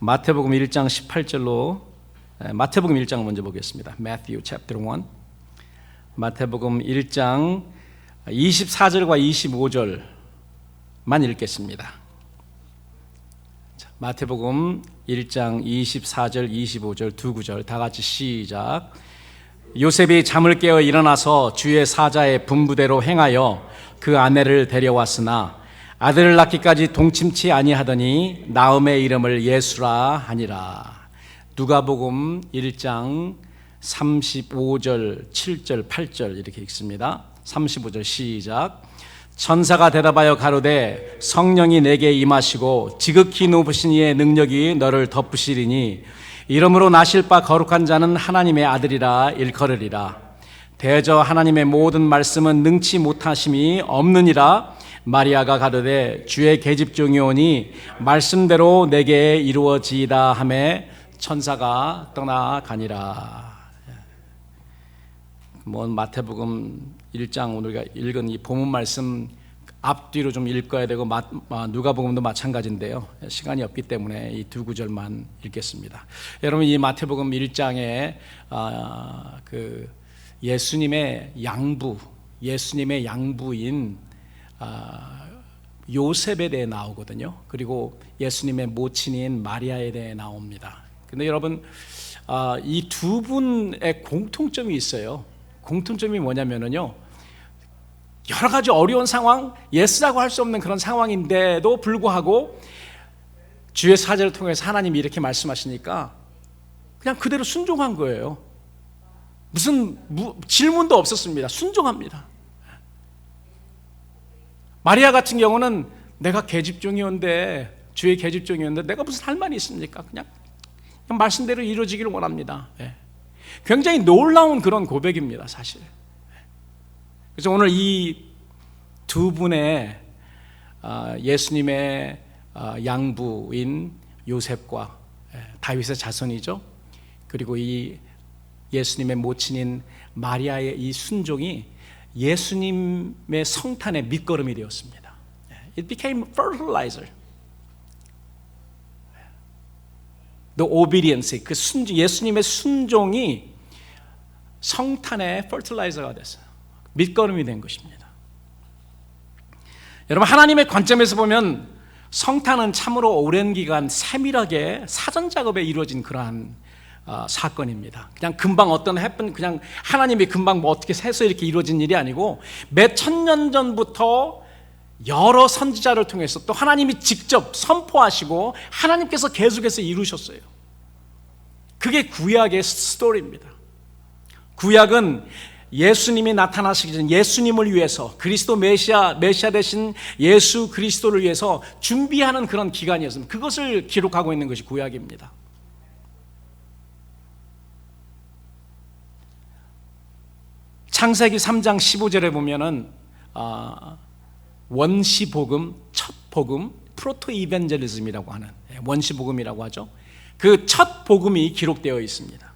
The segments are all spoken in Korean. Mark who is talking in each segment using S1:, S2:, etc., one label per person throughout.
S1: 마태복음 1장 18절로 마태복음 1장 먼저 보겠습니다. Matthew chapter 1. 마태복음 1장 24절과 25절만 읽겠습니다. 마태복음 1장 24절, 25절 두 구절 다 같이 시작. 요셉이 잠을 깨어 일어나서 주의 사자의 분부대로 행하여 그 아내를 데려왔으나 아들을 낳기까지 동침치 아니하더니 나음의 이름을 예수라 하니라. 누가복음 1장 35절, 7절, 8절 이렇게 읽습니다. 35절 시작. 천사가 대답하여 가로되 성령이 내게 임하시고 지극히 높으신 이의 능력이 너를 덮으시리니 이러므로 나실 바 거룩한 자는 하나님의 아들이라 일컬으리라. 대저 하나님의 모든 말씀은 능치 못하심이 없느니라. 마리아가 가로되 주의 계집종이 오니 말씀대로 내게 이루어지이다 하매 천사가 떠나가니라. 마태복음 1장 우리가 읽은 이 본문 말씀 앞뒤로 좀 읽어야 되고 누가복음도 마찬가지인데요. 시간이 없기 때문에 이 두 구절만 읽겠습니다. 여러분, 이 마태복음 1장에 그 예수님의 양부인 요셉에 대해 나오거든요. 그리고 예수님의 모친인 마리아에 대해 나옵니다. 근데 여러분, 이 두 분의 공통점이 있어요. 공통점이 뭐냐면요, 여러 가지 어려운 상황, 예스라고 할 수 없는 그런 상황인데도 불구하고 주의 사자를 통해서 하나님이 이렇게 말씀하시니까 그냥 그대로 순종한 거예요. 무슨 질문도 없었습니다. 순종합니다. 마리아 같은 경우는 내가 계집종이었는데, 주의 계집종이었는데 내가 무슨 할 말이 있습니까? 그냥 말씀대로 이루어지기를 원합니다. 굉장히 놀라운 그런 고백입니다, 사실. 그래서 오늘 이 두 분의 예수님의 양부인 요셉과 다윗의 자손이죠. 그리고 이 예수님의 모친인 마리아의 이 순종이 예수님의 성탄의 밑거름이 되었습니다. It became fertilizer. The obedience, 그 예수님의 순종이 성탄의 fertilizer가 됐어요. 밑거름이 된 것입니다. 여러분, 하나님의 관점에서 보면 성탄은 참으로 오랜 기간 세밀하게 사전 작업에 이루어진 그러한 사건입니다. 그냥 금방 그냥 하나님이 금방 어떻게 해서 이렇게 이루어진 일이 아니고 몇 천년 전부터 여러 선지자를 통해서 또 하나님이 직접 선포하시고 하나님께서 계속해서 이루셨어요. 그게 구약의 스토리입니다. 구약은 예수님이 나타나시기 전 예수님을 위해서, 그리스도 메시아 되신 예수 그리스도를 위해서 준비하는 그런 기간이었습니다. 그것을 기록하고 있는 것이 구약입니다. 창세기 3장 15절에 보면은 원시복음, 첫 복음, 프로토 이벤젤리즘이라고 하는 원시복음이라고 하죠. 그 첫 복음이 기록되어 있습니다.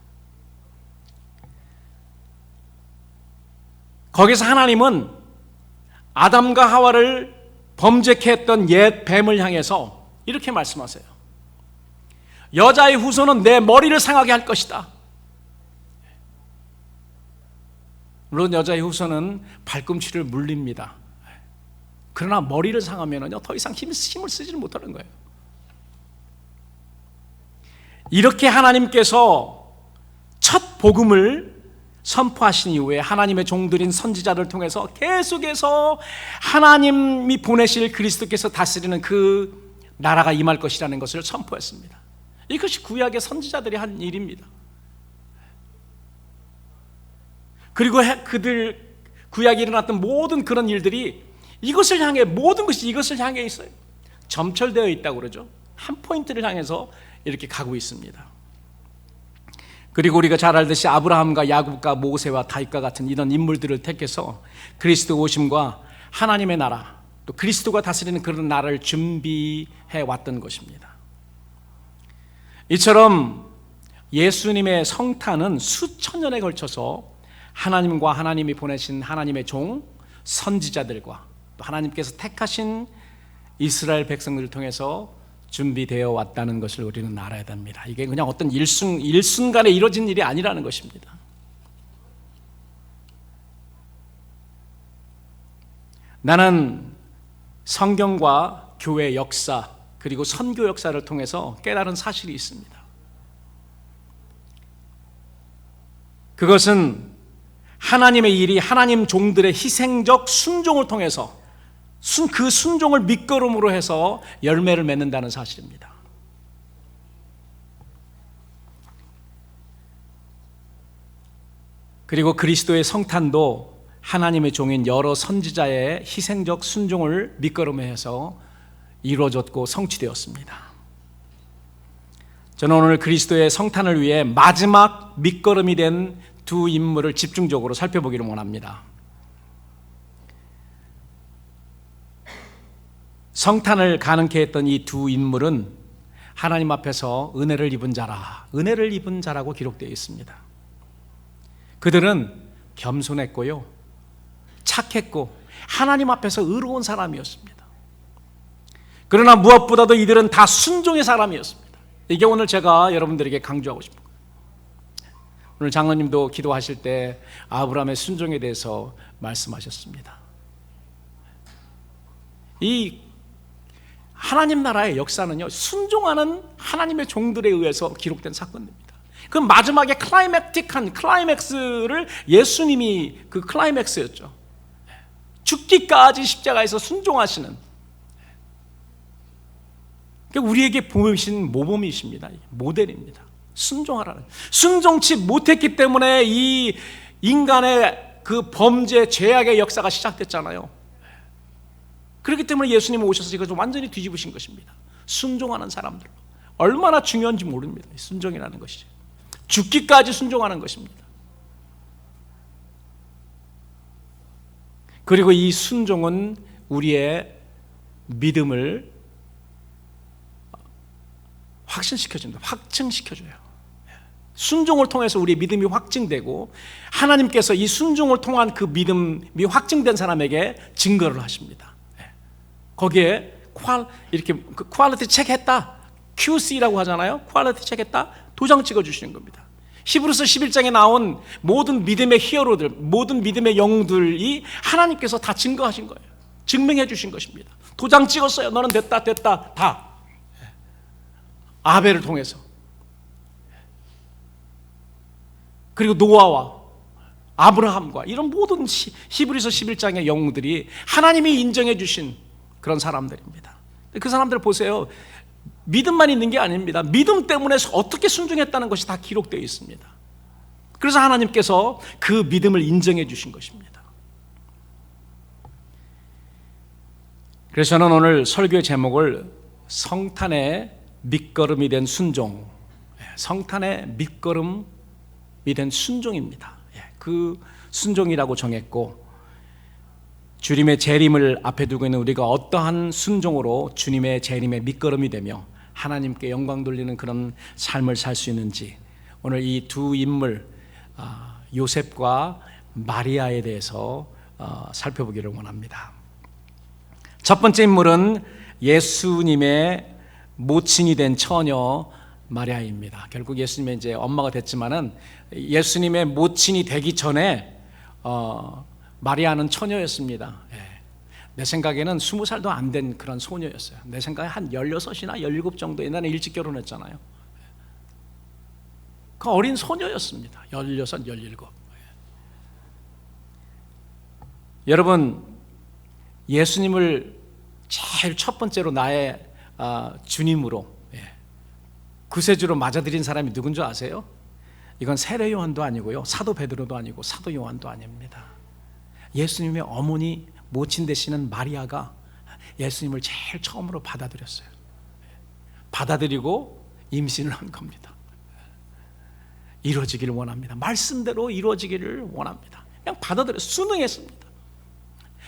S1: 거기서 하나님은 아담과 하와를 범죄케 했던 옛 뱀을 향해서 이렇게 말씀하세요. 여자의 후손은 내 머리를 상하게 할 것이다. 물론 여자의 후손은 발꿈치를 물립니다. 그러나 머리를 상하면요, 더 이상 힘을 쓰지를 못하는 거예요. 이렇게 하나님께서 첫 복음을 선포하신 이후에 하나님의 종들인 선지자를 통해서 계속해서 하나님이 보내실 그리스도께서 다스리는 그 나라가 임할 것이라는 것을 선포했습니다. 이것이 구약의 선지자들이 한 일입니다. 그리고 구약에 일어났던 모든 그런 일들이 이것을 향해, 모든 것이 이것을 향해 있어요. 점철되어 있다고 그러죠. 한 포인트를 향해서 이렇게 가고 있습니다. 그리고 우리가 잘 알듯이 아브라함과 야곱과 모세와 다윗과 같은 이런 인물들을 택해서 그리스도 오심과 하나님의 나라, 또 그리스도가 다스리는 그런 나라를 준비해 왔던 것입니다. 이처럼 예수님의 성탄은 수천 년에 걸쳐서 하나님과 하나님이 보내신 하나님의 종 선지자들과 또 하나님께서 택하신 이스라엘 백성들을 통해서 준비되어 왔다는 것을 우리는 알아야 됩니다. 이게 그냥 어떤 일순간에 이루어진 일이 아니라는 것입니다. 나는 성경과 교회 역사 그리고 선교 역사를 통해서 깨달은 사실이 있습니다. 그것은 하나님의 일이 하나님 종들의 희생적 순종을 통해서 그 순종을 밑거름으로 해서 열매를 맺는다는 사실입니다. 그리고 그리스도의 성탄도 하나님의 종인 여러 선지자의 희생적 순종을 밑거름해서 이루어졌고 성취되었습니다. 저는 오늘 그리스도의 성탄을 위해 마지막 밑거름이 된 두 인물을 집중적으로 살펴보기를 원합니다. 성탄을 가능케 했던 이 두 인물은 하나님 앞에서 은혜를 입은 자라고 기록되어 있습니다. 그들은 겸손했고요, 착했고 하나님 앞에서 의로운 사람이었습니다. 그러나 무엇보다도 이들은 다 순종의 사람이었습니다. 이게 오늘 제가 여러분들에게 강조하고 싶은 거예요. 오늘 장로님도 기도하실 때 아브라함의 순종에 대해서 말씀하셨습니다. 이 하나님 나라의 역사는요, 순종하는 하나님의 종들에 의해서 기록된 사건입니다. 그 마지막에 클라이맥스를 예수님이 그 클라이맥스였죠. 죽기까지 십자가에서 순종하시는, 우리에게 보이신 모범이십니다. 모델입니다. 순종하라는. 순종치 못했기 때문에 이 인간의 그 범죄, 죄악의 역사가 시작됐잖아요. 그렇기 때문에 예수님이 오셔서 이것을 완전히 뒤집으신 것입니다. 순종하는 사람들 얼마나 중요한지 모릅니다. 순종이라는 것이 죽기까지 순종하는 것입니다. 그리고 이 순종은 우리의 믿음을 확신시켜줍니다. 확증시켜줘요. 순종을 통해서 우리의 믿음이 확증되고 하나님께서 이 순종을 통한 그 믿음이 확증된 사람에게 증거를 하십니다. 거기에 이렇게 퀄리티 체크했다, QC라고 하잖아요. 퀄리티 체크했다, 도장 찍어주시는 겁니다. 히브리서 11장에 나온 모든 믿음의 히어로들, 모든 믿음의 영웅들이 하나님께서 다 증거하신 거예요. 증명해 주신 것입니다. 도장 찍었어요. 너는 됐다 다. 아벨을 통해서, 그리고 노아와 아브라함과 이런 모든 히브리서 11장의 영웅들이 하나님이 인정해 주신 그런 사람들입니다. 그 사람들 보세요. 믿음만 있는 게 아닙니다. 믿음 때문에 어떻게 순종했다는 것이 다 기록되어 있습니다. 그래서 하나님께서 그 믿음을 인정해 주신 것입니다. 그래서 저는 오늘 설교의 제목을 성탄의 밑거름이 된 순종, 성탄의 밑거름이 된 순종입니다. 그 순종이라고 정했고, 주님의 재림을 앞에 두고 있는 우리가 어떠한 순종으로 주님의 재림의 밑거름이 되며 하나님께 영광 돌리는 그런 삶을 살 수 있는지, 오늘 이 두 인물 요셉과 마리아에 대해서 살펴보기를 원합니다. 첫 번째 인물은 예수님의 모친이 된 처녀 마리아입니다. 결국 예수님의 이제 엄마가 됐지만은 예수님의 모친이 되기 전에 마리아는 처녀였습니다. 내 생각에는 20살도 안 된 그런 소녀였어요. 내 생각에 한 16이나 17 정도, 옛날에 일찍 결혼했잖아요. 그 어린 소녀였습니다. 16, 17. 여러분, 예수님을 제일 첫 번째로 나의 주님으로, 구세주로 맞아들인 사람이 누군 줄 아세요? 이건 세례 요한도 아니고요, 사도 베드로도 아니고 사도 요한도 아닙니다. 예수님의 어머니, 모친 되시는 마리아가 예수님을 제일 처음으로 받아들였어요. 받아들이고 임신을 한 겁니다. 이루어지기를 원합니다. 말씀대로 이루어지기를 원합니다. 그냥 받아들여 순응했습니다.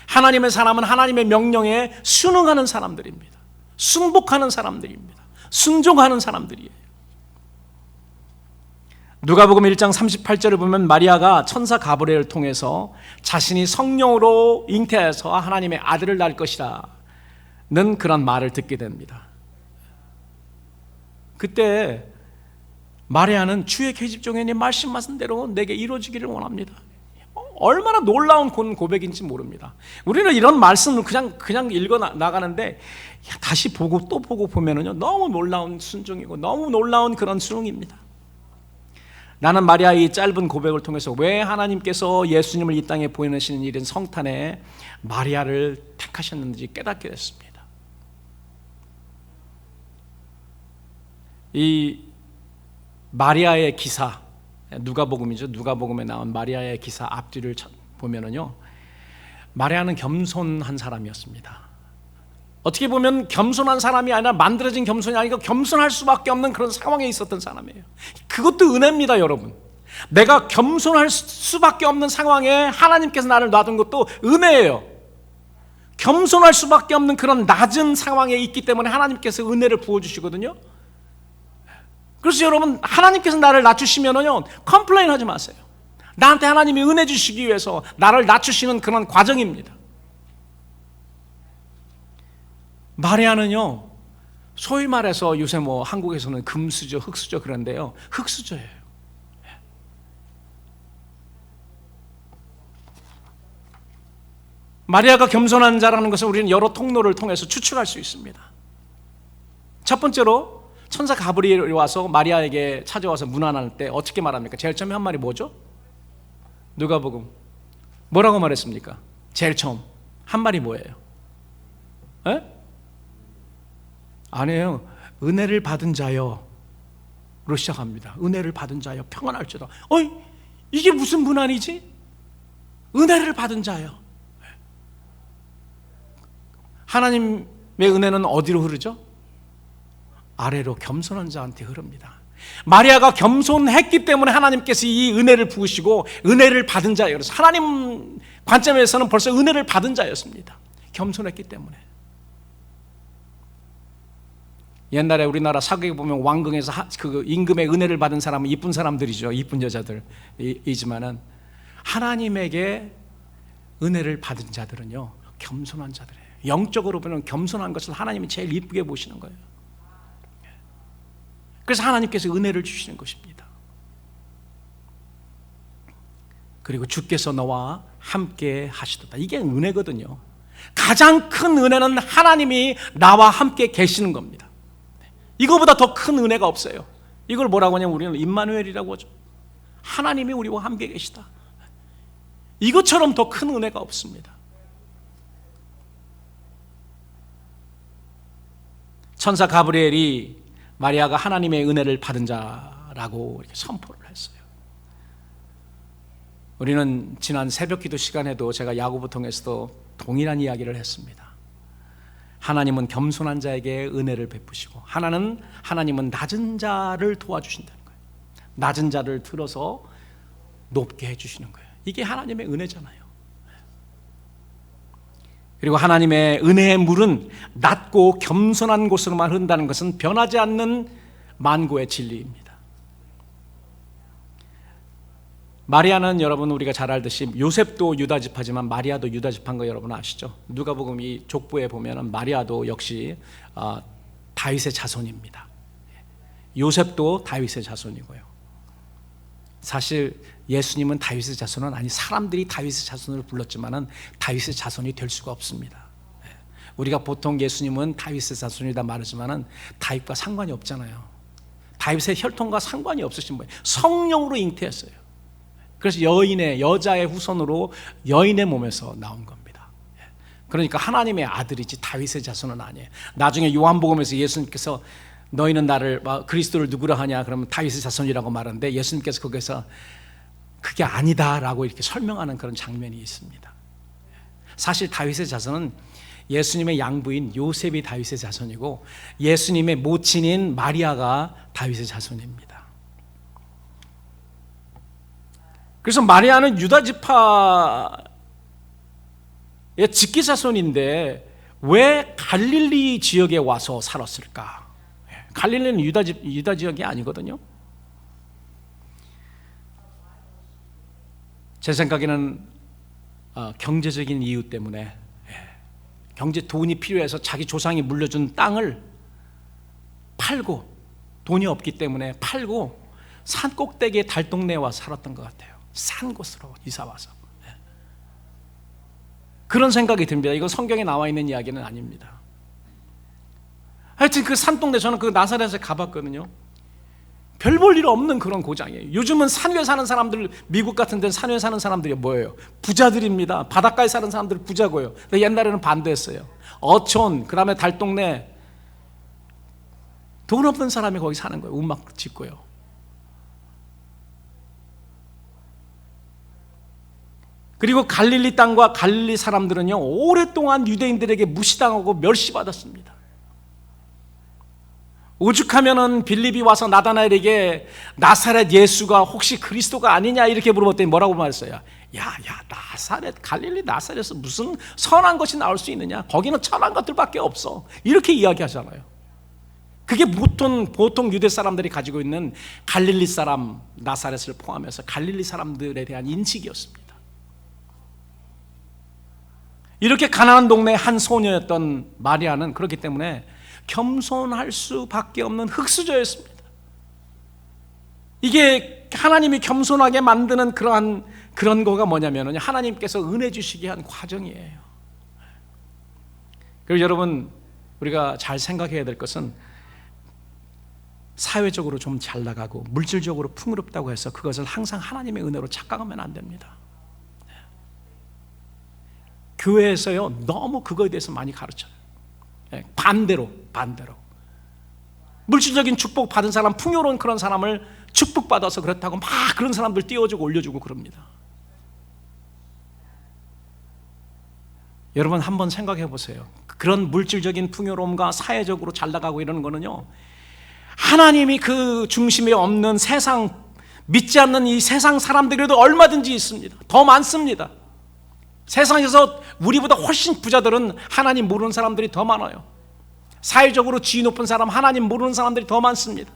S1: 하나님의 사람은 하나님의 명령에 순응하는 사람들입니다. 순복하는 사람들입니다. 순종하는 사람들이에요. 누가복음 1장 38절을 보면 마리아가 천사 가브리엘을 통해서 자신이 성령으로 잉태해서 하나님의 아들을 낳을 것이라는 그런 말을 듣게 됩니다. 그때 마리아는 주의 계집 중에 말씀하신 대로 내게 이루어지기를 원합니다. 얼마나 놀라운 고백인지 모릅니다. 우리는 이런 말씀을 그냥 읽어 나가는데 다시 보고 또 보고 보면은요, 너무 놀라운 순종이고 너무 놀라운 그런 수능입니다. 나는 마리아의 이 짧은 고백을 통해서 왜 하나님께서 예수님을 이 땅에 보내시는 일인 성탄에 마리아를 택하셨는지 깨닫게 됐습니다. 이 마리아의 기사, 누가복음이죠. 누가복음에 나온 마리아의 기사 앞뒤를 보면은요, 마리아는 겸손한 사람이었습니다. 어떻게 보면 겸손한 사람이 아니라 만들어진 겸손이 아니고 겸손할 수밖에 없는 그런 상황에 있었던 사람이에요. 그것도 은혜입니다, 여러분. 내가 겸손할 수밖에 없는 상황에 하나님께서 나를 놔둔 것도 은혜예요. 겸손할 수밖에 없는 그런 낮은 상황에 있기 때문에 하나님께서 은혜를 부어주시거든요. 그래서 여러분, 하나님께서 나를 낮추시면은요, 컴플레인 하지 마세요. 나한테 하나님이 은혜 주시기 위해서 나를 낮추시는 그런 과정입니다. 마리아는요, 소위 말해서 요새 한국에서는 금수저, 흙수저 그런데요, 흙수저예요. 마리아가 겸손한 자라는 것을 우리는 여러 통로를 통해서 추측할 수 있습니다. 첫 번째로 천사 가브리엘이 와서 마리아에게 찾아와서 문안할 때 어떻게 말합니까? 제일 처음에 한 말이 뭐죠? 누가복음 뭐라고 말했습니까? 제일 처음 한 말이 뭐예요? 에? 아니에요. 은혜를 받은 자여로 시작합니다. 은혜를 받은 자여 평안할지어다. 이게 무슨 문안이지? 은혜를 받은 자여. 하나님의 은혜는 어디로 흐르죠? 아래로 겸손한 자한테 흐릅니다. 마리아가 겸손했기 때문에 하나님께서 이 은혜를 부으시고 은혜를 받은 자예요. 그래서 하나님 관점에서는 벌써 은혜를 받은 자였습니다. 겸손했기 때문에. 옛날에 우리나라 사극에 보면 왕궁에서 그 임금의 은혜를 받은 사람은 이쁜 사람들이죠. 이쁜 여자들이지만은 하나님에게 은혜를 받은 자들은요, 겸손한 자들이에요. 영적으로 보면 겸손한 것을 하나님이 제일 이쁘게 보시는 거예요. 그래서 하나님께서 은혜를 주시는 것입니다. 그리고 주께서 너와 함께 하시도다. 이게 은혜거든요. 가장 큰 은혜는 하나님이 나와 함께 계시는 겁니다. 이거보다 더 큰 은혜가 없어요. 이걸 뭐라고 하냐면 우리는 임마누엘이라고 하죠. 하나님이 우리와 함께 계시다. 이것처럼 더 큰 은혜가 없습니다. 천사 가브리엘이 마리아가 하나님의 은혜를 받은 자라고 이렇게 선포를 했어요. 우리는 지난 새벽기도 시간에도 제가 야고보 통해서도 동일한 이야기를 했습니다. 하나님은 겸손한 자에게 은혜를 베푸시고 하나님은 낮은 자를 도와주신다는 거예요. 낮은 자를 들어서 높게 해주시는 거예요. 이게 하나님의 은혜잖아요. 그리고 하나님의 은혜의 물은 낮고 겸손한 곳으로만 흐른다는 것은 변하지 않는 만고의 진리입니다. 마리아는 여러분 우리가 잘 알듯이 요셉도 유다 지파지만 마리아도 유다 지파인 거 여러분 아시죠? 누가복음 이 족보에 보면은 마리아도 역시 다윗의 자손입니다. 요셉도 다윗의 자손이고요. 사실 예수님은 다윗의 자손은 아니, 사람들이 다윗의 자손을 불렀지만은 다윗의 자손이 될 수가 없습니다. 우리가 보통 예수님은 다윗의 자손이다 말하지만은 다윗과 상관이 없잖아요. 다윗의 혈통과 상관이 없으신 분이에요. 성령으로 잉태했어요. 그래서 여자의 후손으로 여인의 몸에서 나온 겁니다. 그러니까 하나님의 아들이지 다윗의 자손은 아니에요. 나중에 요한복음에서 예수님께서 너희는 나를 그리스도를 누구라 하냐 그러면 다윗의 자손이라고 말하는데 예수님께서 거기서 그게 아니다라고 이렇게 설명하는 그런 장면이 있습니다. 사실 다윗의 자손은 예수님의 양부인 요셉이 다윗의 자손이고 예수님의 모친인 마리아가 다윗의 자손입니다. 그래서 마리아는 유다 지파의 직계 자손인데 왜 갈릴리 지역에 와서 살았을까? 갈릴리는 유다 지역이 아니거든요. 제 생각에는 경제적인 이유 때문에 돈이 필요해서 자기 조상이 물려준 땅을 팔고 돈이 없기 때문에 팔고 산 꼭대기에 달동네에 와서 살았던 것 같아요. 산 곳으로 이사 와서. 그런 생각이 듭니다. 이건 성경에 나와 있는 이야기는 아닙니다. 하여튼 그 산동네, 저는 그 나사렛에 가봤거든요. 별 볼 일 없는 그런 고장이에요. 요즘은 산 위에 사는 사람들, 미국 같은 데는 산 위에 사는 사람들이 뭐예요? 부자들입니다. 바닷가에 사는 사람들 부자고요. 근데 옛날에는 반대했어요. 어촌, 그 다음에 달동네, 돈 없는 사람이 거기 사는 거예요. 움막 짓고요. 그리고 갈릴리 땅과 갈릴리 사람들은요, 오랫동안 유대인들에게 무시당하고 멸시받았습니다. 오죽하면은 빌립이 와서 나다나엘에게 나사렛 예수가 혹시 그리스도가 아니냐 이렇게 물어봤더니 뭐라고 말했어요? 야 나사렛, 갈릴리 나사렛에서 무슨 선한 것이 나올 수 있느냐? 거기는 천한 것들밖에 없어. 이렇게 이야기하잖아요. 그게 보통 유대 사람들이 가지고 있는 갈릴리 사람, 나사렛을 포함해서 갈릴리 사람들에 대한 인식이었습니다. 이렇게 가난한 동네의 한 소녀였던 마리아는 그렇기 때문에 겸손할 수밖에 없는 흙수저였습니다. 이게 하나님이 겸손하게 만드는 그런 거가 뭐냐면요, 하나님께서 은혜 주시게 한 과정이에요. 그리고 여러분, 우리가 잘 생각해야 될 것은 사회적으로 좀 잘 나가고 물질적으로 풍요롭다고 해서 그것을 항상 하나님의 은혜로 착각하면 안 됩니다. 교회에서요, 너무 그거에 대해서 많이 가르쳐요. 반대로 물질적인 축복 받은 사람, 풍요로운 그런 사람을 축복받아서 그렇다고 막 그런 사람들 띄워주고 올려주고 그럽니다. 여러분 한번 생각해 보세요. 그런 물질적인 풍요로움과 사회적으로 잘 나가고 이러는 거는요, 하나님이 그 중심에 없는 세상, 믿지 않는 이 세상 사람들에도 얼마든지 있습니다. 더 많습니다. 세상에서 우리보다 훨씬 부자들은 하나님 모르는 사람들이 더 많아요. 사회적으로 지위 높은 사람, 하나님 모르는 사람들이 더 많습니다.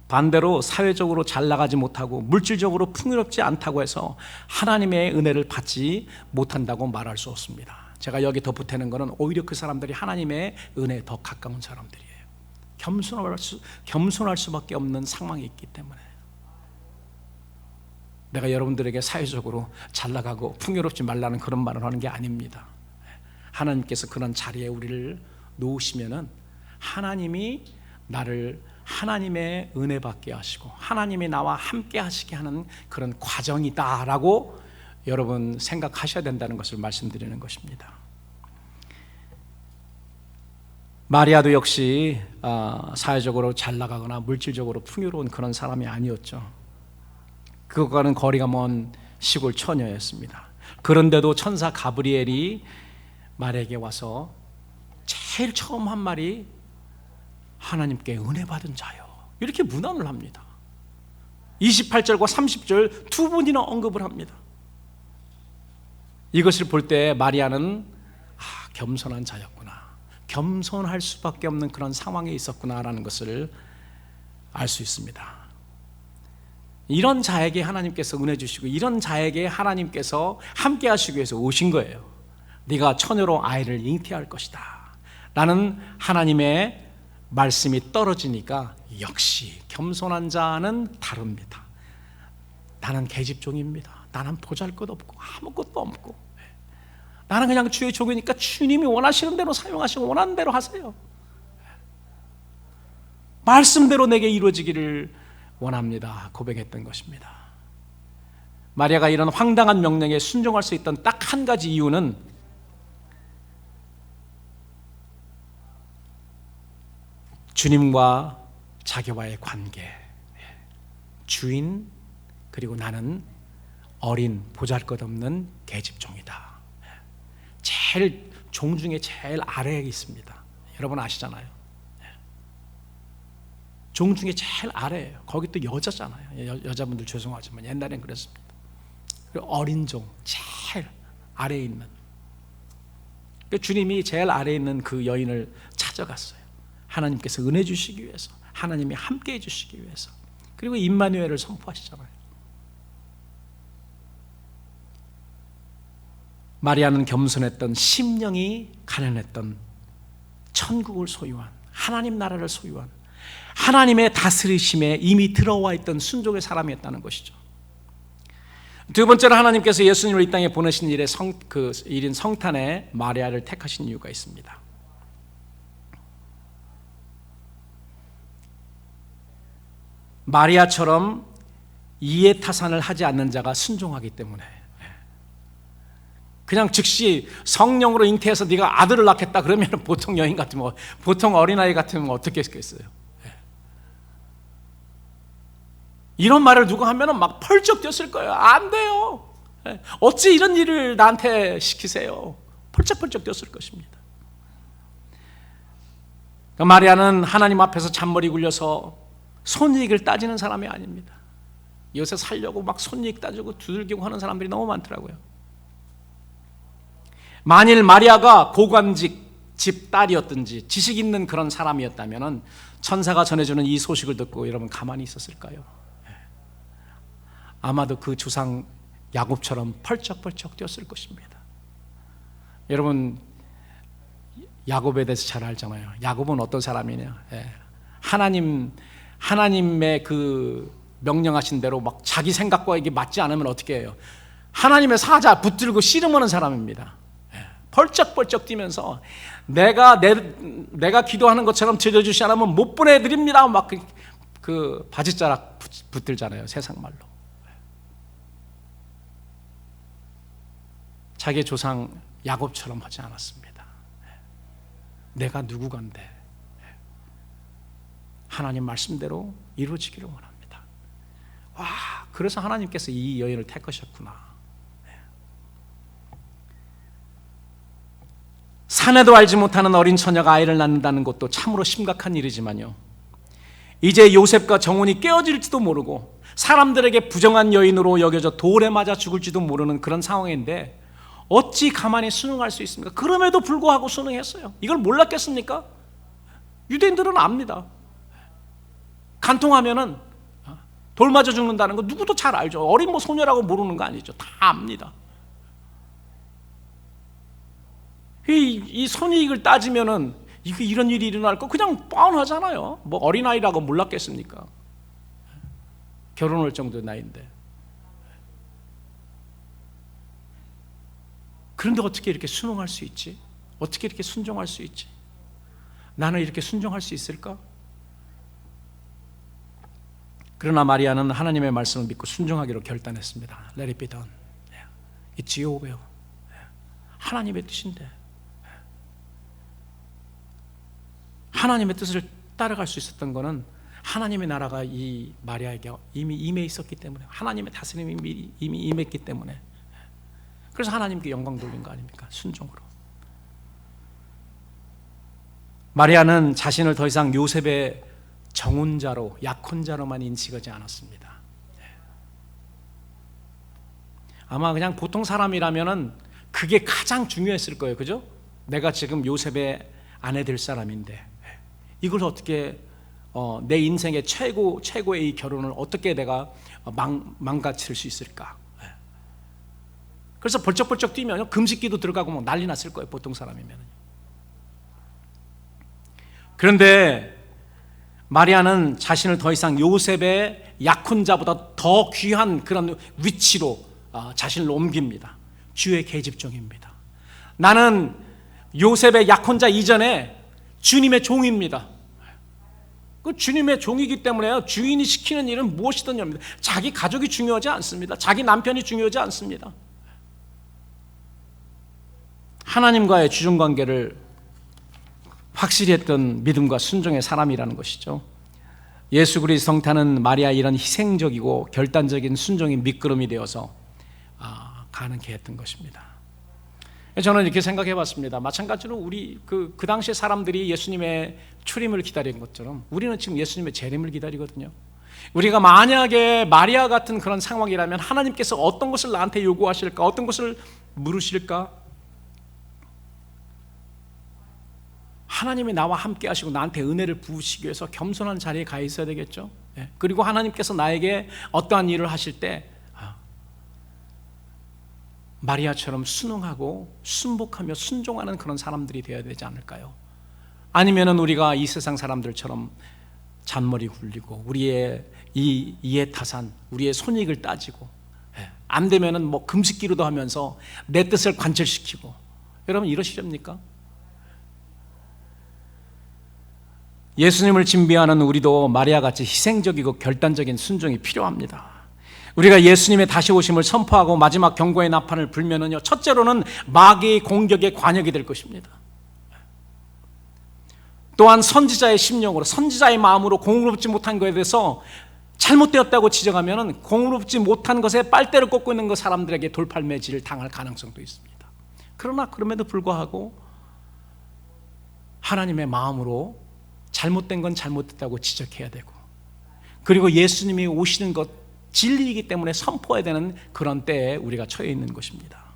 S1: 반대로 사회적으로 잘 나가지 못하고 물질적으로 풍요롭지 않다고 해서 하나님의 은혜를 받지 못한다고 말할 수 없습니다. 제가 여기 덧붙이는 것은 오히려 그 사람들이 하나님의 은혜에 더 가까운 사람들이에요. 겸손할 수밖에 없는 상황이 있기 때문에. 내가 여러분들에게 사회적으로 잘 나가고 풍요롭지 말라는 그런 말을 하는 게 아닙니다. 하나님께서 그런 자리에 우리를 놓으시면은 하나님이 나를 하나님의 은혜 받게 하시고 하나님이 나와 함께 하시게 하는 그런 과정이다라고 여러분 생각하셔야 된다는 것을 말씀드리는 것입니다. 마리아도 역시 사회적으로 잘 나가거나 물질적으로 풍요로운 그런 사람이 아니었죠. 그것과는 거리가 먼 시골 처녀였습니다. 그런데도 천사 가브리엘이 마리아에게 와서 제일 처음 한 말이 하나님께 은혜 받은 자요, 이렇게 문안을 합니다. 28절과 30절 두 번이나 언급을 합니다. 이것을 볼 때 마리아는 겸손한 자였구나, 겸손할 수밖에 없는 그런 상황에 있었구나라는 것을 알 수 있습니다. 이런 자에게 하나님께서 은혜 주시고 이런 자에게 하나님께서 함께 하시기 위해서 오신 거예요. 네가 처녀로 아이를 잉태할 것이다 라는 하나님의 말씀이 떨어지니까 역시 겸손한 자는 다릅니다. 나는 계집종입니다. 나는 보잘것없고 아무것도 없고 나는 그냥 주의 종이니까 주님이 원하시는 대로 사용하시고 원하는 대로 하세요. 말씀대로 내게 이루어지기를 원합니다 고백했던 것입니다. 마리아가 이런 황당한 명령에 순종할 수 있던 딱 한 가지 이유는 주님과 자기와의 관계, 주인 그리고 나는 어린 보잘것없는 계집종이다. 제일 종 중에 제일 아래에 있습니다. 여러분 아시잖아요. 종 중에 제일 아래예요. 거기 또 여자잖아요. 여자분들 죄송하지만 옛날엔 그랬습니다. 어린 종, 제일 아래에 있는. 주님이 제일 아래에 있는 그 여인을 찾아갔어요. 하나님께서 은혜 주시기 위해서, 하나님이 함께 해주시기 위해서. 그리고 임마누엘을 선포하시잖아요. 마리아는 겸손했던, 심령이 가난했던, 천국을 소유한 하나님 나라를 소유한 하나님의 다스리심에 이미 들어와 있던 순종의 사람이었다는 것이죠. 두 번째로 하나님께서 예수님을 이 땅에 보내신 일인 성탄에 마리아를 택하신 이유가 있습니다. 마리아처럼 이해타산을 하지 않는 자가 순종하기 때문에, 그냥 즉시 성령으로 잉태해서 네가 아들을 낳겠다 그러면 보통 여인 같으면, 보통 어린아이 같으면 어떻게 했겠어요? 이런 말을 누가 하면 막 펄쩍 뛰었을 거예요. 안 돼요. 어찌 이런 일을 나한테 시키세요? 펄쩍펄쩍 뛰었을 것입니다. 마리아는 하나님 앞에서 잔머리 굴려서 손이익을 따지는 사람이 아닙니다. 요새 살려고 막 손이익 따지고 두들기고 하는 사람들이 너무 많더라고요. 만일 마리아가 고관직 집 딸이었든지 지식 있는 그런 사람이었다면 천사가 전해주는 이 소식을 듣고 여러분 가만히 있었을까요? 아마도 그 조상 야곱처럼 펄쩍펄쩍 뛰었을 것입니다. 여러분 야곱에 대해서 잘 알잖아요. 야곱은 어떤 사람이냐? 하나님의 그 명령하신 대로 막 자기 생각과 이게 맞지 않으면 어떻게 해요? 하나님의 사자 붙들고 씨름하는 사람입니다. 펄쩍펄쩍 뛰면서 내가 기도하는 것처럼 들려주시 않으면 못 보내드립니다. 막 그 바지자락 붙들잖아요. 세상 말로. 자기 조상 야곱처럼 하지 않았습니다. 내가 누구간데 하나님 말씀대로 이루어지기를 원합니다. 와, 그래서 하나님께서 이 여인을 택하셨구나. 사내도 알지 못하는 어린 처녀가 아이를 낳는다는 것도 참으로 심각한 일이지만요, 이제 요셉과 정혼이 깨어질지도 모르고 사람들에게 부정한 여인으로 여겨져 돌에 맞아 죽을지도 모르는 그런 상황인데 어찌 가만히 순응할 수 있습니까? 그럼에도 불구하고 순응했어요. 이걸 몰랐겠습니까? 유대인들은 압니다. 간통하면은 돌 맞아 죽는다는 거 누구도 잘 알죠. 어린 뭐 소녀라고 모르는 거 아니죠. 다 압니다. 이 손이익을 따지면은 이런 일이 일어날 거 그냥 뻔하잖아요. 뭐 어린아이라고 몰랐겠습니까? 결혼할 정도의 나이인데. 그런데 어떻게 이렇게 순응할 수 있지? 어떻게 이렇게 순종할 수 있지? 나는 이렇게 순종할 수 있을까? 그러나 마리아는 하나님의 말씀을 믿고 순종하기로 결단했습니다. Let it be done. It's your will. 하나님의 뜻인데. 하나님의 뜻을 따라갈 수 있었던 것은 하나님의 나라가 이 마리아에게 이미 임해 있었기 때문에, 하나님의 다스림이 이미 임했기 때문에, 그래서 하나님께 영광 돌린 거 아닙니까? 순종으로. 마리아는 자신을 더 이상 요셉의 정혼자로, 약혼자로만 인식하지 않았습니다. 아마 그냥 보통 사람이라면은 그게 가장 중요했을 거예요. 그죠? 내가 지금 요셉의 아내 될 사람인데 이걸 어떻게 내 인생의 최고의 이 결혼을 어떻게 내가 망가뜨릴 수 있을까? 그래서 벌쩍벌쩍 뛰면 금식기도 들어가고 뭐 난리 났을 거예요. 보통 사람이면. 그런데 마리아는 자신을 더 이상 요셉의 약혼자보다 더 귀한 그런 위치로 자신을 옮깁니다. 주의 계집종입니다. 나는 요셉의 약혼자 이전에 주님의 종입니다. 그 주님의 종이기 때문에 주인이 시키는 일은 무엇이든 합니다. 자기 가족이 중요하지 않습니다. 자기 남편이 중요하지 않습니다. 하나님과의 주종관계를 확실히 했던 믿음과 순종의 사람이라는 것이죠. 예수 그리스도 성탄은 마리아의 이런 희생적이고 결단적인 순종이 미끄럼이 되어서 가능케 했던 것입니다. 저는 이렇게 생각해 봤습니다. 마찬가지로 우리 그 당시에 사람들이 예수님의 출임을 기다린 것처럼 우리는 지금 예수님의 재림을 기다리거든요. 우리가 만약에 마리아 같은 그런 상황이라면 하나님께서 어떤 것을 나한테 요구하실까? 어떤 것을 물으실까? 하나님이 나와 함께 하시고 나한테 은혜를 부으시기 위해서 겸손한 자리에 가 있어야 되겠죠. 그리고 하나님께서 나에게 어떠한 일을 하실 때 마리아처럼 순응하고 순복하며 순종하는 그런 사람들이 되어야 되지 않을까요? 아니면은 우리가 이 세상 사람들처럼 잔머리 굴리고 우리의 이 이해타산, 우리의 손익을 따지고, 안 되면은 뭐 금식기로도 하면서 내 뜻을 관철시키고, 여러분 이러시렵니까? 예수님을 신비하는 우리도 마리아같이 희생적이고 결단적인 순종이 필요합니다. 우리가 예수님의 다시 오심을 선포하고 마지막 경고의 나판을 불면은요, 첫째로는 마귀의 공격의 관역이 될 것입니다. 또한 선지자의 심령으로, 선지자의 마음으로 공의롭지 못한 것에 대해서 잘못되었다고 지적하면 공의롭지 못한 것에 빨대를 꽂고 있는 그 사람들에게 돌팔매질을 당할 가능성도 있습니다. 그러나 그럼에도 불구하고 하나님의 마음으로 잘못된 건 잘못됐다고 지적해야 되고, 그리고 예수님이 오시는 것 진리이기 때문에 선포해야 되는 그런 때에 우리가 처해 있는 것입니다.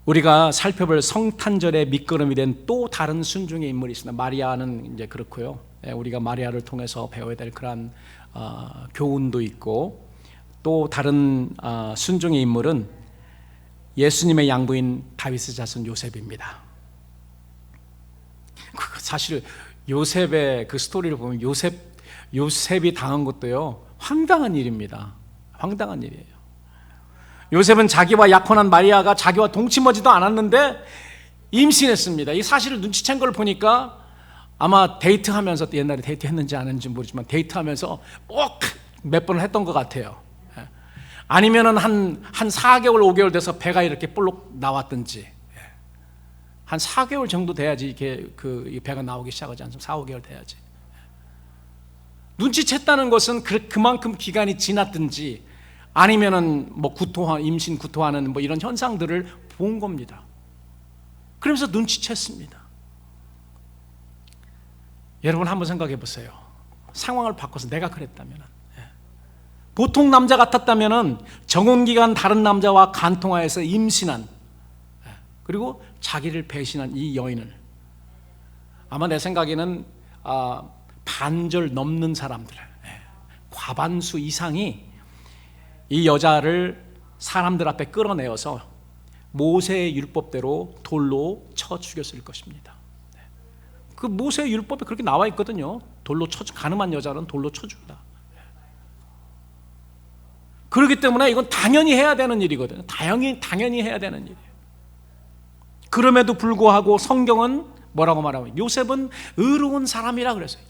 S1: 우리가 살펴볼 성탄절의 밑거름이 된 또 다른 순종의 인물이 있습니다. 마리아는 이제 그렇고요. 우리가 마리아를 통해서 배워야 될 그러한 교훈도 있고, 또 다른 순종의 인물은 예수님의 양부인 다윗의 자손 요셉입니다. 사실 요셉의 그 스토리를 보면 요셉이 당한 것도요, 황당한 일입니다. 황당한 일이에요. 요셉은 자기와 약혼한 마리아가 자기와 동침하지도 않았는데 임신했습니다. 이 사실을 눈치챈 걸 보니까 아마 데이트하면서, 옛날에 데이트했는지 안 했는지 모르지만 데이트하면서 꼭 몇 번을 했던 것 같아요. 아니면은 한 4개월 5개월 돼서 배가 이렇게 볼록 나왔든지, 한 4개월 정도 돼야지 이게 그 배가 나오기 시작하지 않습니까? 4, 5개월 돼야지. 눈치챘다는 것은 그만큼 기간이 지났든지, 아니면은 뭐 임신 구토하는 뭐 이런 현상들을 본 겁니다. 그러면서 눈치챘습니다. 여러분 한번 생각해 보세요. 상황을 바꿔서 내가 그랬다면, 보통 남자 같았다면 정혼기간 다른 남자와 간통하여서 임신한, 그리고 자기를 배신한 이 여인을, 아마 내 생각에는 반절 넘는 사람들, 과반수 이상이 이 여자를 사람들 앞에 끌어내어서 모세의 율법대로 돌로 쳐 죽였을 것입니다. 그 모세의 율법에 그렇게 나와 있거든요. 돌로 가늠한 여자는 돌로 쳐 죽이라. 그렇기 때문에 이건 당연히 해야 되는 일이거든요. 당연히 해야 되는 일이에요. 그럼에도 불구하고 성경은 뭐라고 말하고, 요셉은 의로운 사람이라 그랬어요.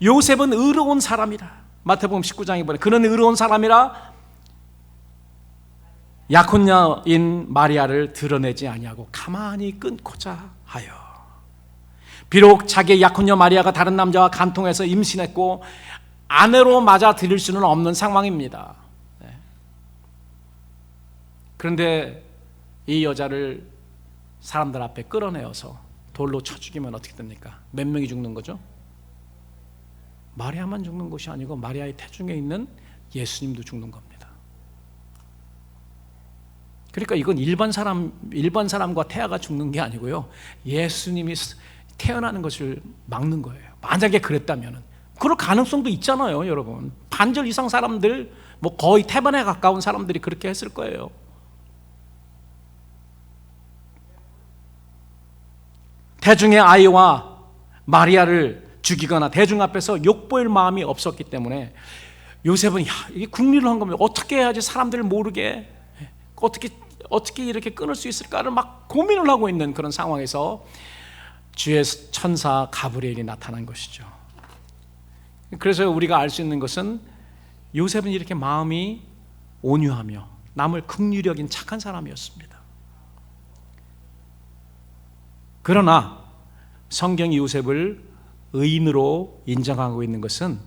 S1: 요셉은 의로운 사람이라. 마태복음 19장에 보면 그는 의로운 사람이라 약혼녀인 마리아를 드러내지 아니하고 가만히 끊고자 하여. 비록 자기의 약혼녀 마리아가 다른 남자와 간통해서 임신했고 아내로 맞아들일 수는 없는 상황입니다. 그런데 이 여자를 사람들 앞에 끌어내어서 돌로 쳐 죽이면 어떻게 됩니까? 몇 명이 죽는 거죠? 마리아만 죽는 것이 아니고 마리아의 태중에 있는 예수님도 죽는 겁니다. 그러니까 이건 일반 사람과 태아가 죽는 게 아니고요, 예수님이 태어나는 것을 막는 거예요. 만약에 그랬다면은, 그럴 가능성도 있잖아요, 여러분. 반절 이상 사람들, 뭐 거의 태반에 가까운 사람들이 그렇게 했을 거예요. 대중의 아이와 마리아를 죽이거나 대중 앞에서 욕보일 마음이 없었기 때문에 요셉은 이게 국리를 한 거면 어떻게 해야지 사람들을 모르게, 어떻게 이렇게 끊을 수 있을까를 막 고민을 하고 있는 그런 상황에서 주의 천사 가브리엘이 나타난 것이죠. 그래서 우리가 알 수 있는 것은 요셉은 이렇게 마음이 온유하며 남을 긍휼히 여긴 착한 사람이었습니다. 그러나 성경이 요셉을 의인으로 인정하고 있는 것은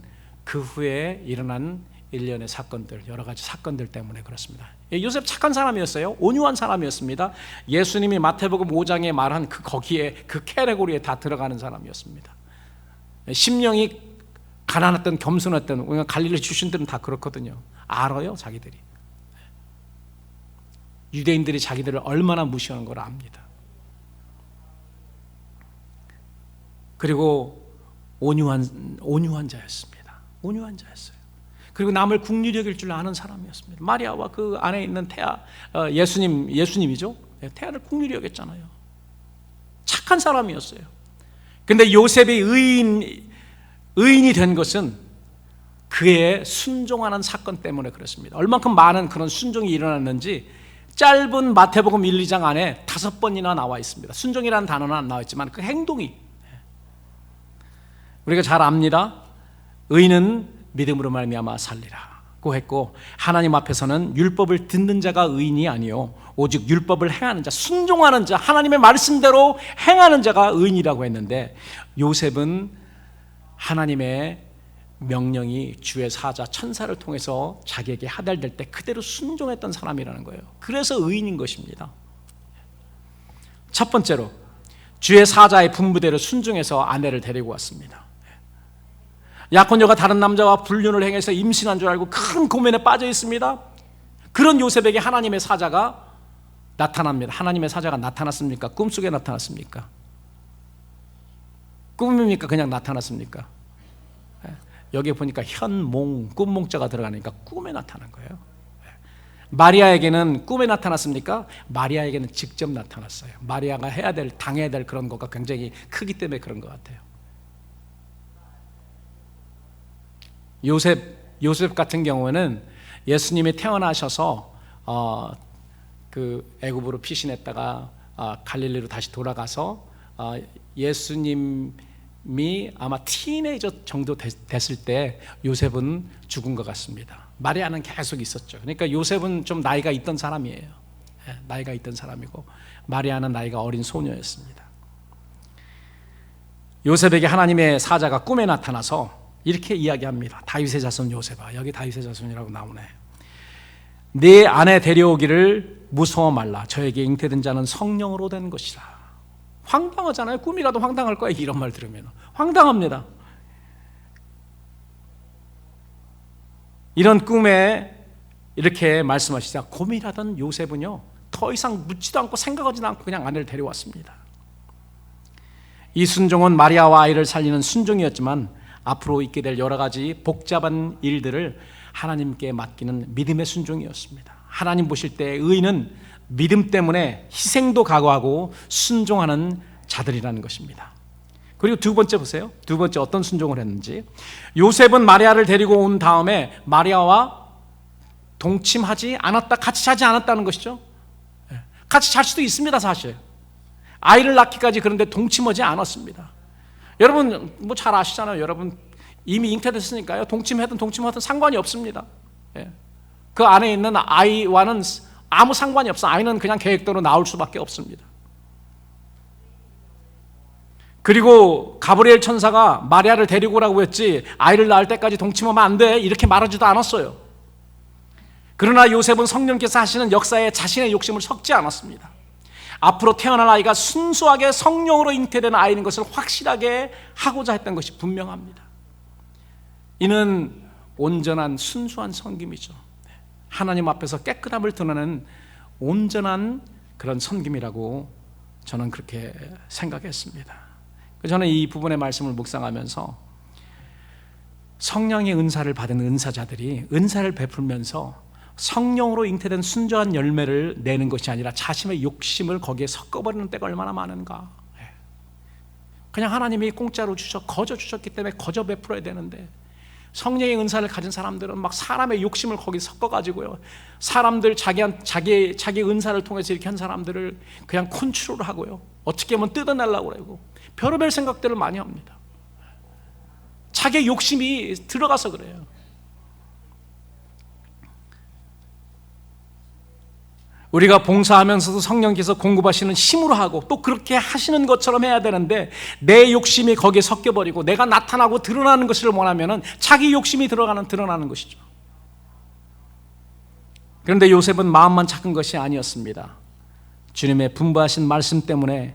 S1: 그 후에 일어난 일련의 사건들, 여러 가지 사건들 때문에 그렇습니다. 요셉 착한 사람이었어요. 온유한 사람이었습니다. 예수님이 마태복음 5장에 말한 거기에 그 캐레고리에 다 들어가는 사람이었습니다. 심령이 가난했던, 겸손했던, 갈릴리 출신들은 다 그렇거든요. 알아요, 자기들이. 유대인들이 자기들을 얼마나 무시하는 걸 압니다. 그리고 온유한 자였습니다. 온유한 자였어요. 그리고 남을 긍휼히 여길 줄 아는 사람이었습니다. 마리아와 그 안에 있는 태아, 예수님이죠. 태아를 긍휼히 여겼잖아요. 착한 사람이었어요. 근데 요셉이 의인이 된 것은 그의 순종하는 사건 때문에 그렇습니다. 얼만큼 많은 그런 순종이 일어났는지 짧은 마태복음 1, 2장 안에 5번이나 나와 있습니다. 순종이라는 단어는 안 나와 있지만 그 행동이, 우리가 잘 압니다. 의인은 믿음으로 말미암아 살리라고 했고, 하나님 앞에서는 율법을 듣는 자가 의인이 아니요 오직 율법을 행하는 자, 순종하는 자, 하나님의 말씀대로 행하는 자가 의인이라고 했는데, 요셉은 하나님의 명령이 주의 사자 천사를 통해서 자기에게 하달될 때 그대로 순종했던 사람이라는 거예요. 그래서 의인인 것입니다. 첫 번째로 주의 사자의 분부대로 순종해서 아내를 데리고 왔습니다. 약혼녀가 다른 남자와 불륜을 행해서 임신한 줄 알고 큰 고민에 빠져 있습니다. 그런 요셉에게 하나님의 사자가 나타납니다. 하나님의 사자가 나타났습니까? 꿈속에 나타났습니까? 꿈입니까? 그냥 나타났습니까? 여기 보니까 현몽, 꿈몽자가 들어가니까 꿈에 나타난 거예요. 마리아에게는 꿈에 나타났습니까? 마리아에게는 직접 나타났어요. 마리아가 당해야 될 그런 것과 굉장히 크기 때문에 그런 것 같아요. 요셉 같은 경우는 예수님이 태어나셔서 그 애굽으로 피신했다가 갈릴리로 다시 돌아가서 예수님이 아마 티네이저 정도 됐을 때 요셉은 죽은 것 같습니다. 마리아는 계속 있었죠. 그러니까 요셉은 좀 나이가 있던 사람이에요. 나이가 있던 사람이고, 마리아는 나이가 어린 소녀였습니다. 요셉에게 하나님의 사자가 꿈에 나타나서 이렇게 이야기합니다. 다윗의 자손 요셉아, 여기 다윗의 자손이라고 나오네. 네 아내 데려오기를 무서워 말라. 저에게 잉태된 자는 성령으로 된 것이라. 황당하잖아요. 꿈이라도 황당할 거야. 이런 말 들으면 황당합니다. 이런 꿈에 이렇게 말씀하시자 고민하던 요셉은요, 더 이상 묻지도 않고 생각하지도 않고 그냥 아내를 데려왔습니다. 이 순종은 마리아와 아이를 살리는 순종이었지만 앞으로 있게 될 여러 가지 복잡한 일들을 하나님께 맡기는 믿음의 순종이었습니다. 하나님 보실 때 의인은 믿음 때문에 희생도 각오하고 순종하는 자들이라는 것입니다. 그리고 두 번째 보세요. 두 번째 어떤 순종을 했는지. 요셉은 마리아를 데리고 온 다음에 마리아와 동침하지 않았다, 같이 자지 않았다는 것이죠. 같이 잘 수도 있습니다, 사실. 아이를 낳기까지. 그런데 동침하지 않았습니다. 여러분 뭐 잘 아시잖아요. 여러분 이미 잉태됐으니까요. 동침하든 상관이 없습니다. 그 안에 있는 아이와는 아무 상관이 없어. 아이는 그냥 계획대로 나올 수밖에 없습니다. 그리고 가브리엘 천사가 마리아를 데리고 오라고 했지 아이를 낳을 때까지 동침하면 안 돼 이렇게 말하지도 않았어요. 그러나 요셉은 성령께서 하시는 역사에 자신의 욕심을 섞지 않았습니다. 앞으로 태어날 아이가 순수하게 성령으로 잉태되는 아이인 것을 확실하게 하고자 했던 것이 분명합니다. 이는 온전한 순수한 섬김이죠. 하나님 앞에서 깨끗함을 드러내는 온전한 그런 섬김이라고 저는 그렇게 생각했습니다. 저는 이 부분의 말씀을 묵상하면서 성령의 은사를 받은 은사자들이 은사를 베풀면서 성령으로 잉태된 순수한 열매를 내는 것이 아니라 자신의 욕심을 거기에 섞어버리는 때가 얼마나 많은가. 그냥 하나님이 공짜로 거저 주셨기 때문에 거저 베풀어야 되는데, 성령의 은사를 가진 사람들은 막 사람의 욕심을 거기 섞어가지고요, 사람들 자기 은사를 통해서 이렇게 한 사람들을 그냥 컨트롤하고요, 어떻게 하면 뜯어내려고 그러고 별의별 생각들을 많이 합니다. 자기 욕심이 들어가서 그래요. 우리가 봉사하면서도 성령께서 공급하시는 힘으로 하고 또 그렇게 하시는 것처럼 해야 되는데, 내 욕심이 거기에 섞여버리고 내가 나타나고 드러나는 것을 원하면 자기 욕심이 드러나는 것이죠. 그런데 요셉은 마음만 착한 것이 아니었습니다. 주님의 분부하신 말씀 때문에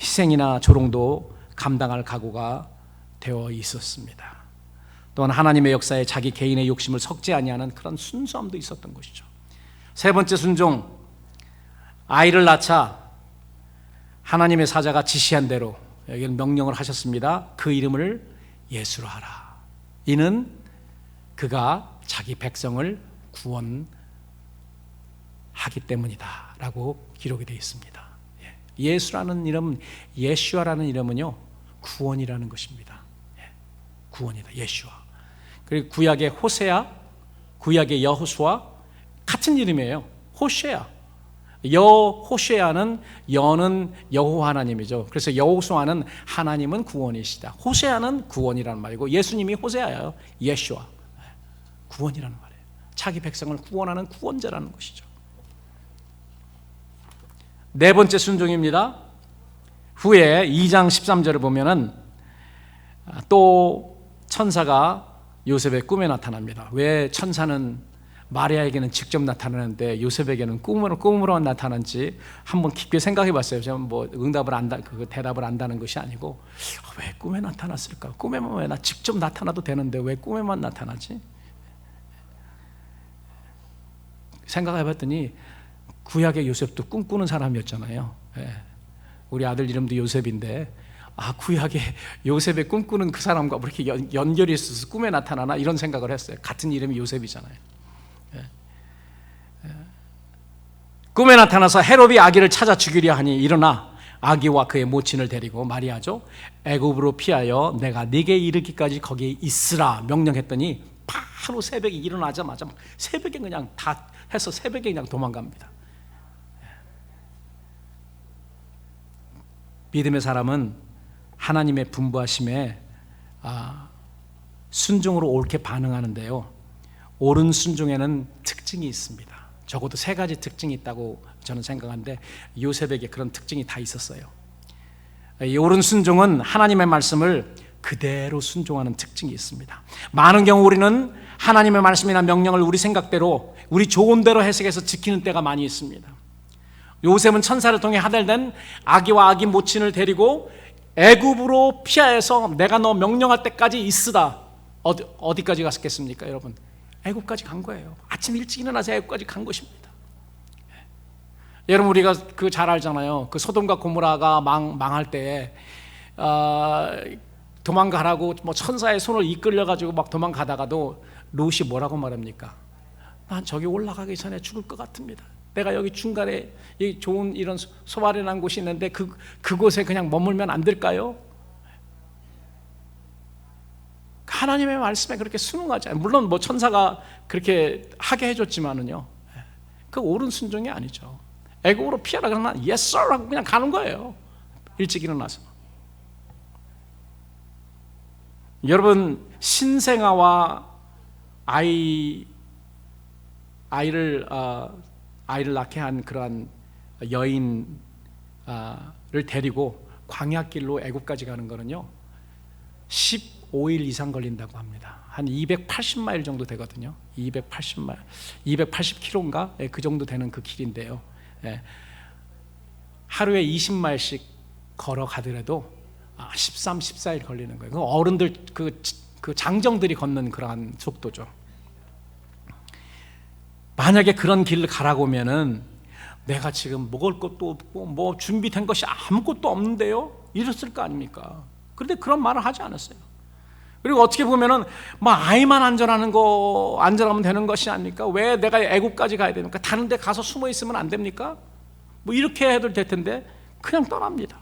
S1: 희생이나 조롱도 감당할 각오가 되어 있었습니다. 또한 하나님의 역사에 자기 개인의 욕심을 섞지 아니하는 그런 순수함도 있었던 것이죠. 세 번째 순종, 아이를 낳자 하나님의 사자가 지시한 대로 여기는 명령을 하셨습니다. 그 이름을 예수로 하라. 이는 그가 자기 백성을 구원하기 때문이다 라고 기록이 되어 있습니다. 예수라는 이름, 예슈아라는 이름은요, 구원이라는 것입니다. 구원이다, 예슈아. 그리고 구약의 호세아, 구약의 여호수아 같은 이름이에요. 호세아. 호세아는 여는 여호와 하나님이죠. 그래서 여호수아는 하나님은 구원이시다. 호세아는 구원이라는 말이고 예수님이 호세아예요. 예슈아. 구원이라는 말이에요. 자기 백성을 구원하는 구원자라는 것이죠. 네 번째 순종입니다. 후에 2장 13절을 보면은 또 천사가 요셉의 꿈에 나타납니다. 왜 천사는 마리아에게는 직접 나타나는데 요셉에게는 꿈으로 나타난지 한번 깊게 생각해 봤어요. 저는 뭐 대답을 안다는 것이 아니고 왜 꿈에 나타났을까? 꿈에만 왜 직접 나타나도 되는데 왜 꿈에만 나타나지? 생각해 봤더니 구약의 요셉도 꿈꾸는 사람이었잖아요. 우리 아들 이름도 요셉인데 구약의 요셉의 꿈꾸는 그 사람과 뭐 이렇게 연결이 있어서 꿈에 나타나나 이런 생각을 했어요. 같은 이름이 요셉이잖아요. 꿈에 나타나서 헤롯이 아기를 찾아 죽이려 하니 일어나 아기와 그의 모친을 데리고 마리아죠, 애굽으로 피하여 내가 네게 이르기까지 거기에 있으라 명령했더니 바로 새벽에 일어나자마자 새벽에 그냥 다 해서 새벽에 그냥 도망갑니다. 믿음의 사람은 하나님의 분부하심에 순종으로 옳게 반응하는데요, 옳은 순종에는 특징이 있습니다. 적어도 세 가지 특징이 있다고 저는 생각하는데 요셉에게 그런 특징이 다 있었어요. 이 옳은 순종은 하나님의 말씀을 그대로 순종하는 특징이 있습니다. 많은 경우 우리는 하나님의 말씀이나 명령을 우리 생각대로 우리 좋은 대로 해석해서 지키는 때가 많이 있습니다. 요셉은 천사를 통해 하달된 아기와 아기 모친을 데리고 애굽으로 피하여서 내가 너 명령할 때까지 있으라. 어디까지 갔겠습니까, 여러분? 애굽까지 간 거예요. 아침 일찍 일어나서 애굽까지 간 것입니다. 여러분, 우리가 잘 알잖아요. 그 소돔과 고모라가 망할 때 도망가라고 뭐 천사의 손을 이끌려 가지고 막 도망가다가도 롯이 뭐라고 말합니까? 난 저기 올라가기 전에 죽을 것 같습니다. 내가 여기 중간에 좋은 이런 소아련한 곳이 있는데 그곳에 그냥 머물면 안 될까요? 하나님의 말씀에 그렇게 순응하지 않아요. 물론 뭐 천사가 그렇게 하게 해줬지만은요, 그 옳은 순종이 아니죠. 애국으로 피하라 그러나 yes sir 하고 그냥 가는 거예요. 일찍 일어나서. 여러분, 신생아와 아이를 낳게 한 그러한 여인을 데리고 광야길로 애굽까지 가는 거는요 15일 이상 걸린다고 합니다. 한 280마일 정도 되거든요. 280마일, 280km인가? 그 정도 되는 그 길인데요, 하루에 20마일씩 걸어가더라도 13, 14일 걸리는 거예요. 어른들 그 장정들이 걷는 그러한 속도죠. 만약에 그런 길을 가라고 하면은 내가 지금 먹을 것도 없고 뭐 준비된 것이 아무것도 없는데요, 이랬을 거 아닙니까? 그런데 그런 말을 하지 않았어요. 그리고 어떻게 보면은 뭐 아이만 안전하면 되는 것이 아닙니까? 왜 내가 애국까지 가야 됩니까? 다른 데 가서 숨어 있으면 안 됩니까? 뭐 이렇게 해도 될 텐데 그냥 떠납니다.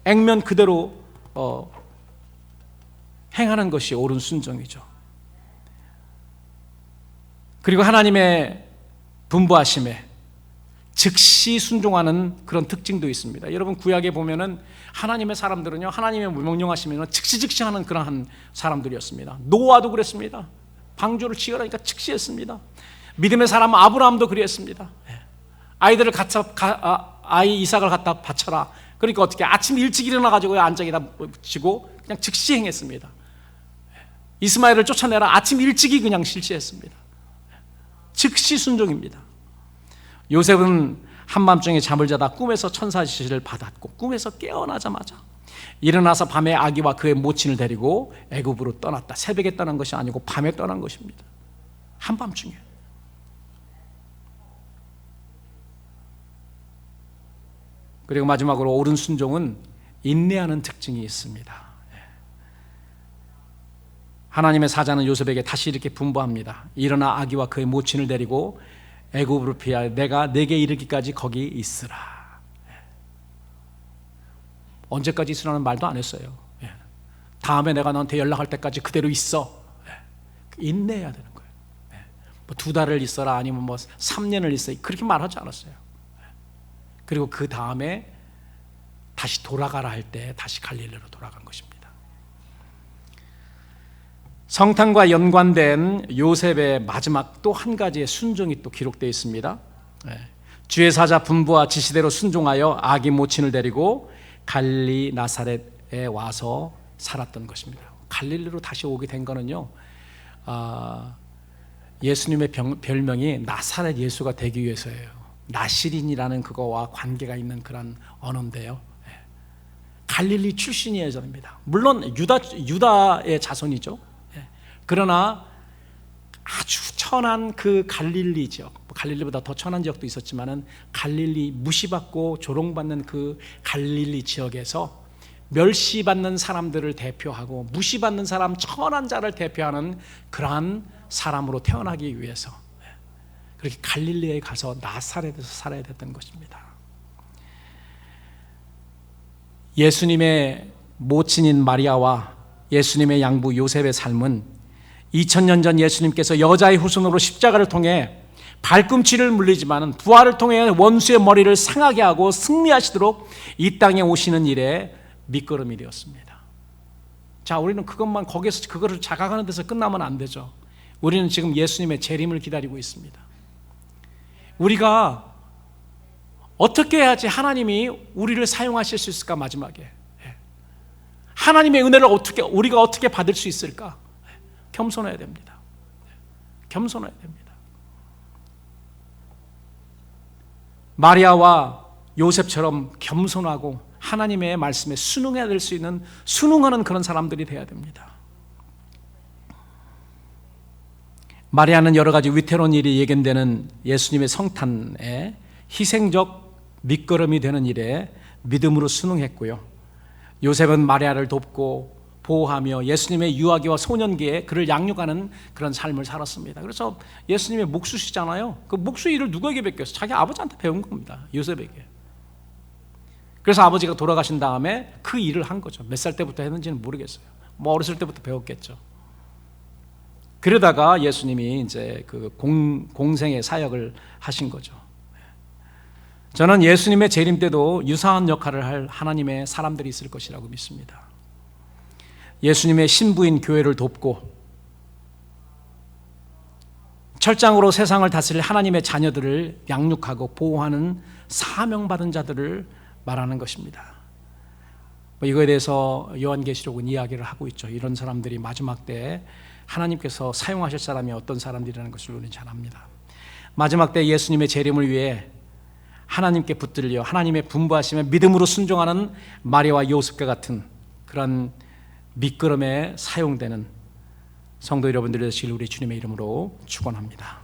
S1: 액면 그대로 행하는 것이 옳은 순종이죠. 그리고 하나님의 분부하심에 즉시 순종하는 그런 특징도 있습니다. 여러분, 구약에 보면은 하나님의 사람들은요, 하나님의 명령하시면 즉시 하는 그러한 사람들이었습니다. 노아도 그랬습니다. 방주를 지으라니까 즉시 했습니다. 믿음의 사람 아브라함도 그랬습니다. 아이들을 아이 이삭을 갖다 바쳐라. 그러니까 어떻게 아침 일찍 일어나 가지고 안장에다 지고 그냥 즉시 행했습니다. 이스마엘을 쫓아내라. 아침 일찍이 그냥 실시했습니다. 즉시 순종입니다. 요셉은 한밤중에 잠을 자다 꿈에서 천사 지시를 받았고 꿈에서 깨어나자마자 일어나서 밤에 아기와 그의 모친을 데리고 애굽으로 떠났다. 새벽에 떠난 것이 아니고 밤에 떠난 것입니다. 한밤중에. 그리고 마지막으로 옳은 순종은 인내하는 특징이 있습니다. 하나님의 사자는 요셉에게 다시 이렇게 분부합니다. 일어나 아기와 그의 모친을 데리고 애굽으로 피하여 내가 내게 이르기까지 거기 있으라. 언제까지 있으라는 말도 안 했어요. 다음에 내가 너한테 연락할 때까지 그대로 있어. 인내해야 되는 거예요. 뭐 2달을 있어라 아니면 뭐 3년을 있어, 그렇게 말하지 않았어요. 그리고 그 다음에 다시 돌아가라 할 때 다시 갈릴리로 돌아간 것입니다. 성탄과 연관된 요셉의 마지막 또 한 가지의 순종이 또 기록되어 있습니다. 주의 사자 분부와 지시대로 순종하여 아기 모친을 데리고 갈릴리 나사렛에 와서 살았던 것입니다. 갈릴리로 다시 오게 된 거는요, 예수님의 별명이 나사렛 예수가 되기 위해서예요. 나시린이라는 그거와 관계가 있는 그런 언어인데요, 갈릴리 출신이에요. 저입니다. 물론 유다의 자손이죠. 그러나 아주 천한 그 갈릴리 지역, 갈릴리보다 더 천한 지역도 있었지만은 갈릴리, 무시받고 조롱받는 그 갈릴리 지역에서 멸시받는 사람들을 대표하고 무시받는 사람, 천한 자를 대표하는 그러한 사람으로 태어나기 위해서 그렇게 갈릴리에 가서 나사렛에서 살아야 됐던 것입니다. 예수님의 모친인 마리아와 예수님의 양부 요셉의 삶은 2000년 전 예수님께서 여자의 후손으로 십자가를 통해 발꿈치를 물리지만 부활을 통해 원수의 머리를 상하게 하고 승리하시도록 이 땅에 오시는 일에 밑거름이 되었습니다. 자, 우리는 그것만 거기에서 그거를 자각하는 데서 끝나면 안 되죠. 우리는 지금 예수님의 재림을 기다리고 있습니다. 우리가 어떻게 해야지 하나님이 우리를 사용하실 수 있을까? 마지막에 하나님의 은혜를 우리가 어떻게 받을 수 있을까? 겸손해야 됩니다. 겸손해야 됩니다. 마리아와 요셉처럼 겸손하고 하나님의 말씀에 순응해야 될 수 있는, 순응하는 그런 사람들이 되어야 됩니다. 마리아는 여러 가지 위태로운 일이 예견되는 예수님의 성탄에 희생적 밑거름이 되는 일에 믿음으로 순응했고요. 요셉은 마리아를 돕고 보호하며 예수님의 유아기와 소년기에 그를 양육하는 그런 삶을 살았습니다. 그래서 예수님의 목수시잖아요. 그 목수 일을 누구에게 베꼈어요? 자기 아버지한테 배운 겁니다. 요셉에게. 그래서 아버지가 돌아가신 다음에 그 일을 한 거죠. 몇 살 때부터 했는지는 모르겠어요. 뭐 어렸을 때부터 배웠겠죠. 그러다가 예수님이 이제 그 공생의 사역을 하신 거죠. 저는 예수님의 재림 때도 유사한 역할을 할 하나님의 사람들이 있을 것이라고 믿습니다. 예수님의 신부인 교회를 돕고 철장으로 세상을 다스릴 하나님의 자녀들을 양육하고 보호하는 사명받은 자들을 말하는 것입니다. 이거에 대해서 요한계시록은 이야기를 하고 있죠. 이런 사람들이 마지막 때에 하나님께서 사용하실 사람이 어떤 사람들이라는 것을 우리는 잘 압니다. 마지막 때 예수님의 재림을 위해 하나님께 붙들려 하나님의 분부하심에 믿음으로 순종하는 마리아와 요셉과 같은 그런 밑거름에 사용되는 성도 여러분들이 되시길 우리 주님의 이름으로 축원합니다.